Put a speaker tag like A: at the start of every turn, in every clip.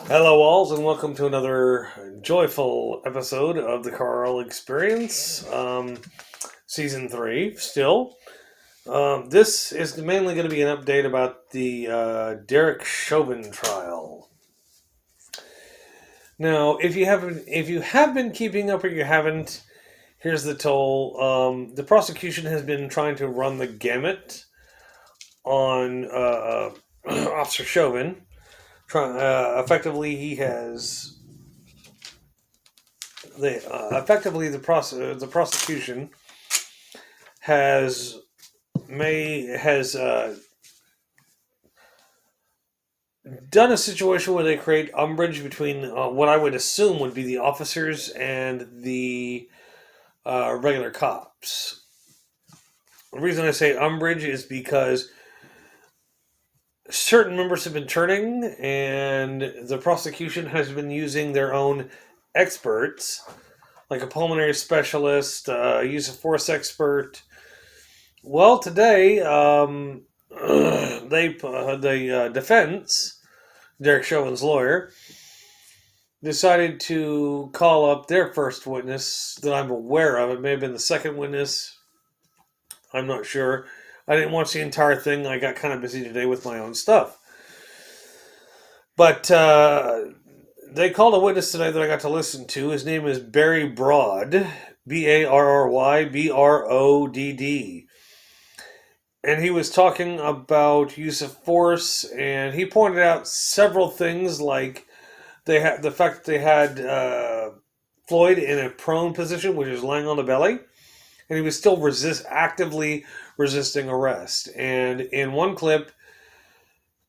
A: Hello, alls, and welcome to another joyful episode of the Carl Experience, Season 3, still. This is mainly going to be an update about the Derek Chauvin trial. Now, if you have been keeping up or you haven't, here's the toll. The prosecution has been trying to run the gamut on Officer Chauvin. Effectively, he has the prosecution has done a situation where they create umbrage between what I would assume would be the officers and the regular cops. The reason I say umbrage is because certain members have been turning, and the prosecution has been using their own experts, like a pulmonary specialist, use of force expert. Well, today, the defense, Derek Chauvin's lawyer, decided to call up their first witness that I'm aware of. It may have been the second witness. I'm not sure. I didn't watch the entire thing. I got kind of busy today with my own stuff. But they called a witness today that I got to listen to. His name is Barry Brodd, Barrybrodd. And he was talking about use of force, and he pointed out several things, like the fact that they had Floyd in a prone position, which is lying on the belly, and he was still actively resisting arrest. And in one clip,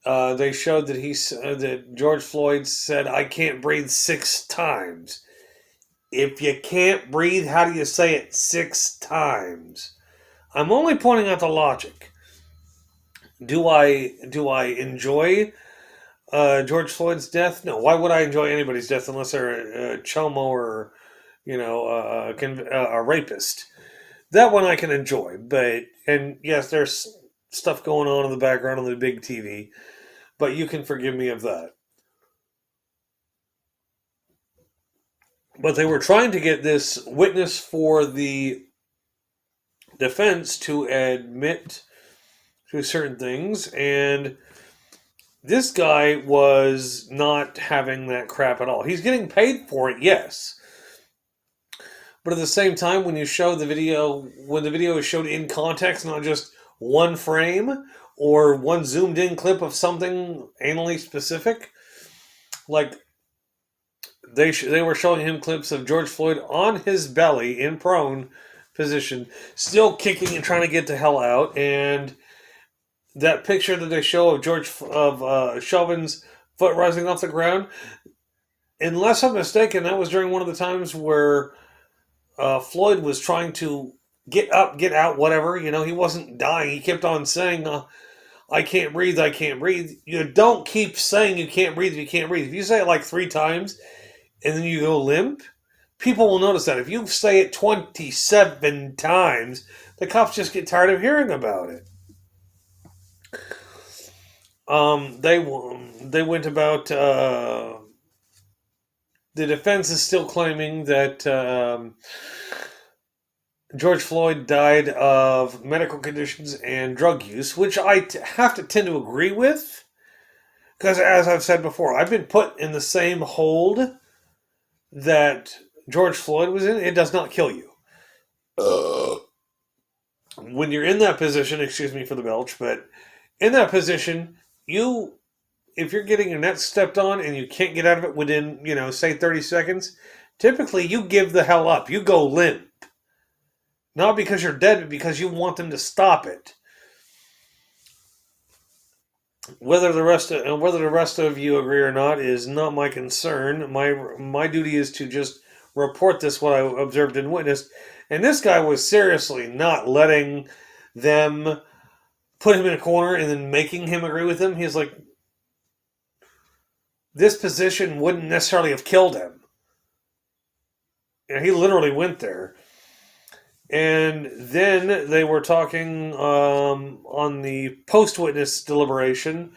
A: they showed that that George Floyd said, "I can't breathe" 6 times. If you can't breathe, how do you say it 6 times? I'm only pointing out the logic. Do I enjoy George Floyd's death? No. Why would I enjoy anybody's death unless they're a chomo or a rapist? That one I can enjoy, and yes, there's stuff going on in the background on the big TV, but you can forgive me of that. But they were trying to get this witness for the defense to admit to certain things, and this guy was not having that crap at all. He's getting paid for it, yes. But at the same time, when the video is showed in context, not just one frame or one zoomed in clip of something anally specific, like they were showing him clips of George Floyd on his belly in prone position, still kicking and trying to get the hell out. And that picture that they show of Chauvin's foot rising off the ground, unless I'm mistaken, that was during one of the times where Floyd was trying to get up, get out, whatever. He wasn't dying. He kept on saying, "I can't breathe, I can't breathe." You don't keep saying you can't breathe if you can't breathe. If you say it like 3 times and then you go limp, people will notice that. If you say it 27 times, the cops just get tired of hearing about it. They went about. The defense is still claiming that George Floyd died of medical conditions and drug use, which I have to tend to agree with, because as I've said before, I've been put in the same hold that George Floyd was in. It does not kill you. When you're in that position, excuse me for the belch, but in that position, if you're getting your neck stepped on and you can't get out of it within, say 30 seconds, typically you give the hell up. You go limp. Not because you're dead, but because you want them to stop it. Whether the rest of you agree or not is not my concern. My duty is to just report what I observed and witnessed. And this guy was seriously not letting them put him in a corner and then making him agree with him. He's like, this position wouldn't necessarily have killed him. And he literally went there. And then they were talking on the post-witness deliberation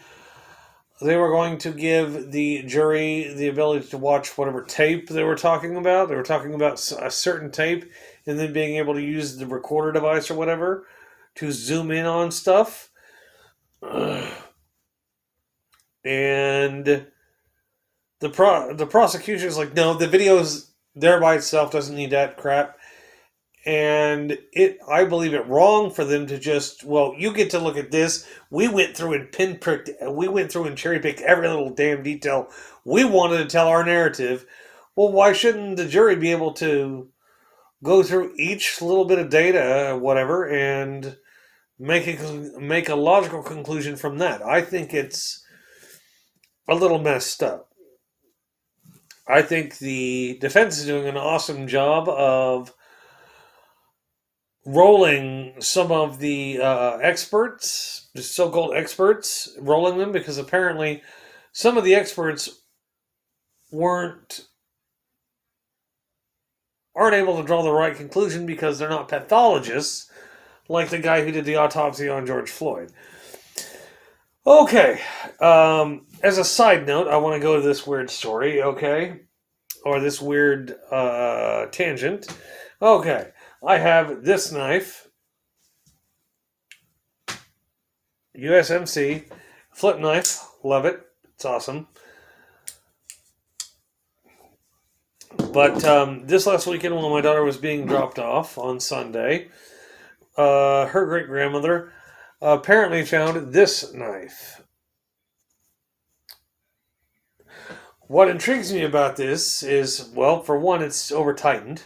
A: They were going to give the jury the ability to watch whatever tape they were talking about. They were talking about a certain tape and then being able to use the recorder device or whatever to zoom in on stuff. And the prosecution is like, no, the video's there by itself, doesn't need that crap. And I believe it wrong for them to just, well, you get to look at this. We went through and cherry picked every little damn detail. We wanted to tell our narrative. Well, why shouldn't the jury be able to go through each little bit of data, whatever, and make a logical conclusion from that? I think it's a little messed up. I think the defense is doing an awesome job of rolling some of the experts, the so-called experts, rolling them because apparently some of the experts aren't able to draw the right conclusion because they're not pathologists, like the guy who did the autopsy on George Floyd. Okay, as a side note, I want to go to this weird story, okay? Or this weird tangent. Okay, I have this knife, USMC, flip knife, love it, it's awesome. But this last weekend when my daughter was being dropped off on Sunday, her great-grandmother apparently found this knife. What intrigues me about this is, well, for one, it's over-tightened.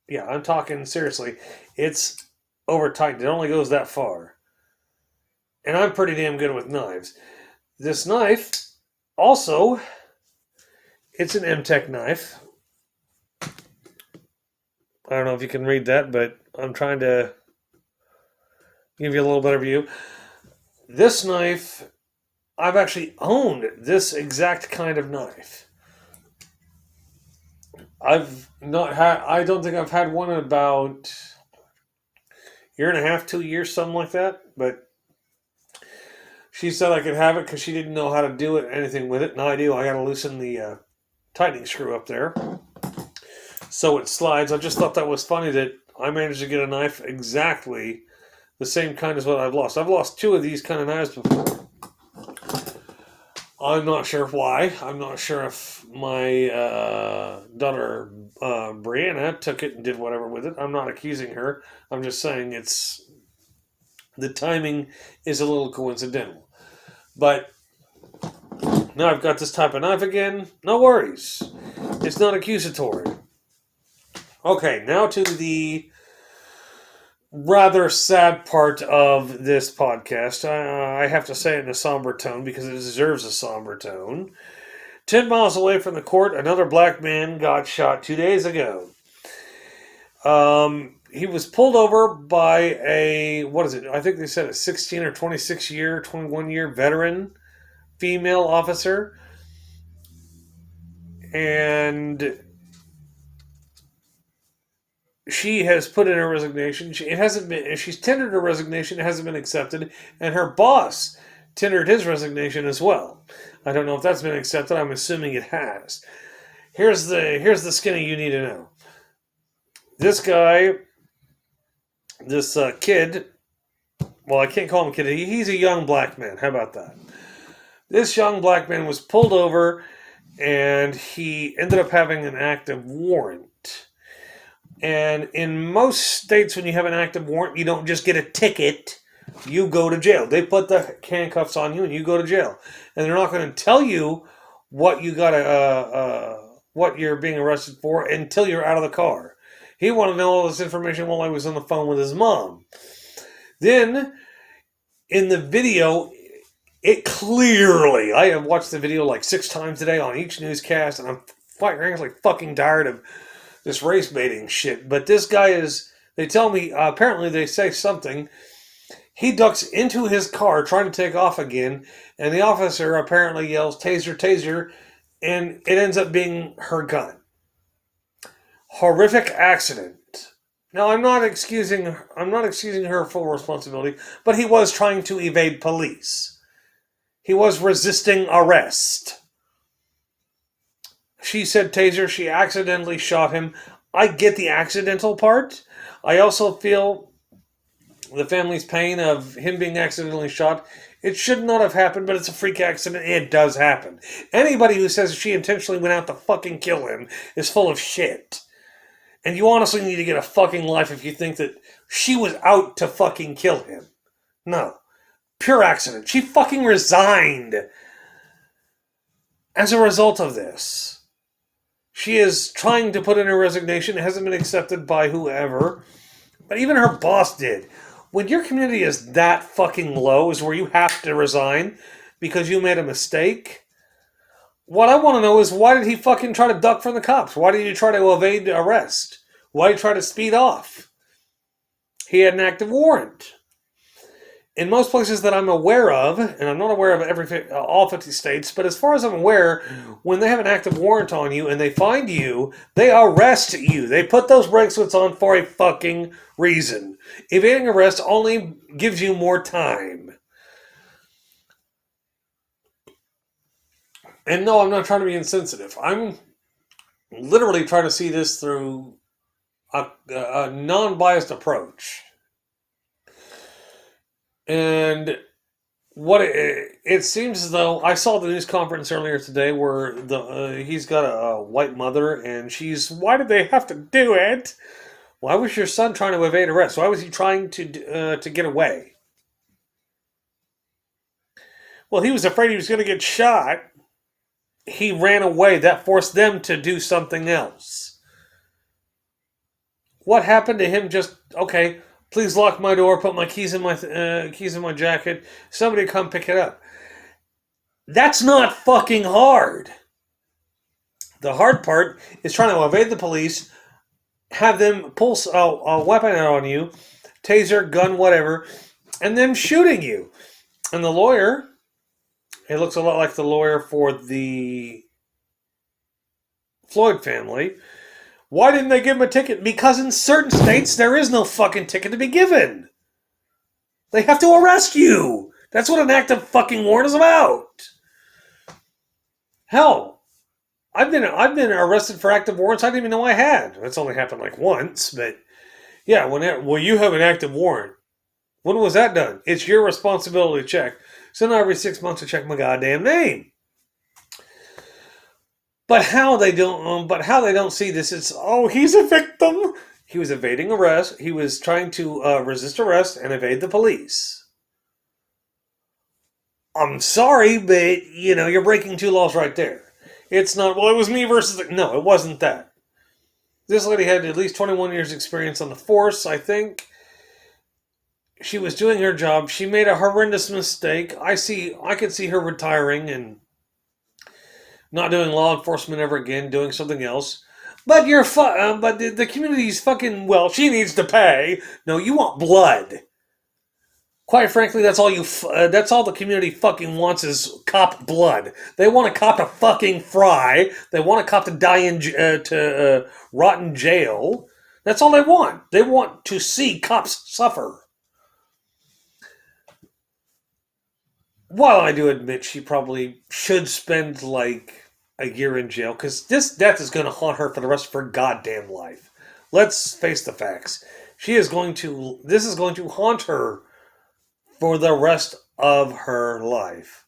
A: Yeah, I'm talking seriously. It's over-tightened. It only goes that far. And I'm pretty damn good with knives. This knife, also, it's an M-Tech knife. I don't know if you can read that, but I'm trying to give you a little better view. This knife, I've actually owned this exact kind of knife. I don't think I've had one in about a year and a half, 2 years, something like that. But she said I could have it because she didn't know how to do it, anything with it. Now I do. I got to loosen the tightening screw up there so it slides. I just thought that was funny that I managed to get a knife exactly the same kind as what I've lost. I've lost 2 of these kind of knives before. I'm not sure why. I'm not sure if my daughter Brianna took it and did whatever with it. I'm not accusing her. I'm just saying the timing is a little coincidental. But now I've got this type of knife again. No worries. It's not accusatory. Okay, now to the rather sad part of this podcast. I have to say it in a somber tone because it deserves a somber tone. 10 miles away from the court, another black man got shot 2 days ago. He was pulled over by I think they said a 16 or 21 year veteran female officer. And she has put in her resignation. She's tendered her resignation. It hasn't been accepted, and her boss tendered his resignation as well. I don't know if that's been accepted. I'm assuming it has. Here's the skinny you need to know. This guy, this kid. Well, I can't call him a kid. He's a young black man. How about that? This young black man was pulled over, and he ended up having an active warrant. And in most states, when you have an active warrant, you don't just get a ticket. You go to jail. They put the handcuffs on you, and you go to jail. And they're not going to tell you what what you're being arrested for until you're out of the car. He wanted to know all this information while I was on the phone with his mom. Then, in the video, it clearly, I have watched the video like 6 times today on each newscast, and I'm frankly fucking tired of this race baiting shit. But this guy they tell me, apparently they say something. He ducks into his car trying to take off again, and the officer apparently yells, "Taser, taser," and it ends up being her gun. Horrific accident. Now I'm not excusing her full responsibility, but he was trying to evade police. He was resisting arrest. She said taser, she accidentally shot him. I get the accidental part. I also feel the family's pain of him being accidentally shot. It should not have happened, but it's a freak accident. It does happen. Anybody who says she intentionally went out to fucking kill him is full of shit. And you honestly need to get a fucking life if you think that she was out to fucking kill him. No. Pure accident. She fucking resigned as a result of this. She is trying to put in her resignation. It hasn't been accepted by whoever. But even her boss did. When your community is that fucking low, is where you have to resign because you made a mistake. What I want to know is, why did he fucking try to duck from the cops? Why did he try to evade arrest? Why did he try to speed off? He had an active warrant. In most places that I'm aware of, and I'm not aware of all 50 states, but as far as I'm aware, when they have an active warrant on you and they find you, they arrest you. They put those bracelets on for a fucking reason. Evading arrest only gives you more time. And no, I'm not trying to be insensitive. I'm literally trying to see this through a non-biased approach. And what it seems as though, I saw the news conference earlier today where he's got a white mother, and why did they have to do it? Why was your son trying to evade arrest? Why was he trying to get away? Well, he was afraid he was going to get shot. He ran away. That forced them to do something else. What happened to him? Just, okay, please lock my door, put my keys in my jacket, somebody come pick it up. That's not fucking hard. The hard part is trying to evade the police, have them pull a weapon out on you, taser, gun, whatever, and them shooting you. And the lawyer, it looks a lot like the lawyer for the Floyd family. Why didn't they give him a ticket? Because in certain states, there is no fucking ticket to be given. They have to arrest you. That's what an active fucking warrant is about. Hell, I've been arrested for active warrants I didn't even know I had. That's only happened like once, but yeah, well, you have an active warrant. When was that done? It's your responsibility to check. So now every 6 months I check my goddamn name. But how they don't see this is, he's a victim. He was evading arrest. He was trying to resist arrest and evade the police. I'm sorry, but you're breaking two laws right there. It's not, well, it was me versus no, it wasn't that. This lady had at least 21 years experience on the force, I think. She was doing her job. She made a horrendous mistake. I could see her retiring and not doing law enforcement ever again, doing something else. But but the community's fucking, well, she needs to pay. No, you want blood. Quite frankly, that's all the community fucking wants is cop blood. They want a cop to fucking fry. They want a cop to die to rot in jail. That's all they want. They want to see cops suffer. While I do admit she probably should spend like a year in jail, because this death is going to haunt her for the rest of her goddamn life. Let's face the facts. This is going to haunt her for the rest of her life.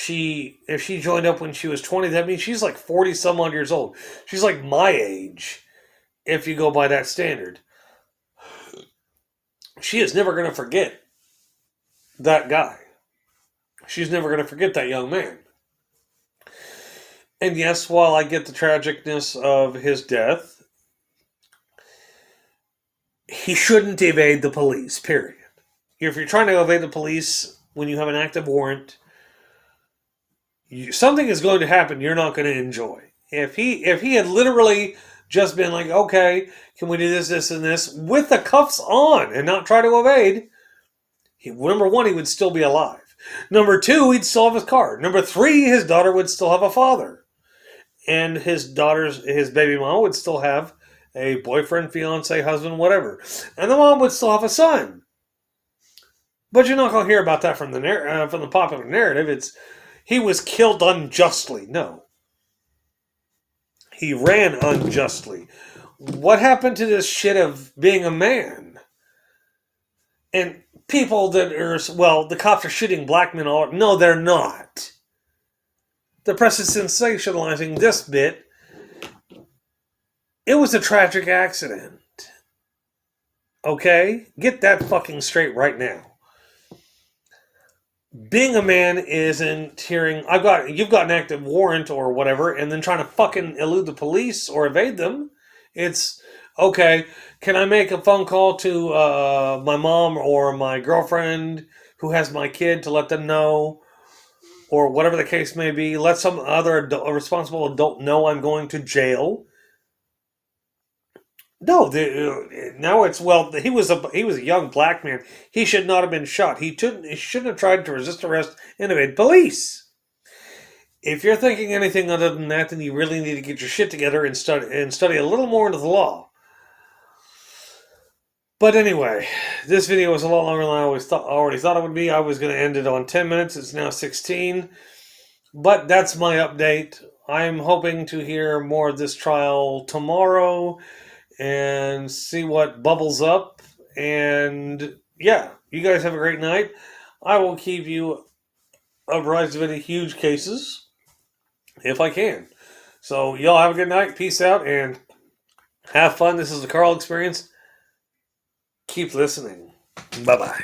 A: If she joined up when she was 20, that means she's like 40 some odd years old. She's like my age, if you go by that standard. She is never going to forget that guy. She's never going to forget that young man. And yes, while I get the tragicness of his death, he shouldn't evade the police, period. If you're trying to evade the police when you have an active warrant, something is going to happen you're not going to enjoy. If he had literally just been like, okay, can we do this, this, and this, with the cuffs on and not try to evade, number one, he would still be alive. Number two, he'd still have his car. Number three, his daughter would still have a father. And his baby mom would still have a boyfriend, fiance, husband, whatever. And the mom would still have a son. But you're not going to hear about that from the popular narrative. It's he was killed unjustly. No, he ran unjustly. What happened to this shit of being a man? And people that are, well, the cops are shooting black men all. No, they're not. The press is sensationalizing this bit. It was a tragic accident. Okay? Get that fucking straight right now. Being a man isn't hearing, you've got an active warrant or whatever, and then trying to fucking elude the police or evade them. It's, okay, can I make a phone call to my mom or my girlfriend who has my kid to let them know, or whatever the case may be, let some other responsible adult know I'm going to jail. No, now it's, well. He was a young black man. He should not have been shot. He shouldn't have tried to resist arrest and evade police. If you're thinking anything other than that, then you really need to get your shit together and study a little more into the law. But anyway, this video was a lot longer than I already thought it would be. I was going to end it on 10 minutes. It's now 16. But that's my update. I'm hoping to hear more of this trial tomorrow and see what bubbles up. And yeah, you guys have a great night. I will keep you apprised of any huge cases if I can. So y'all have a good night. Peace out and have fun. This is the Carl Experience. Keep listening. Bye-bye.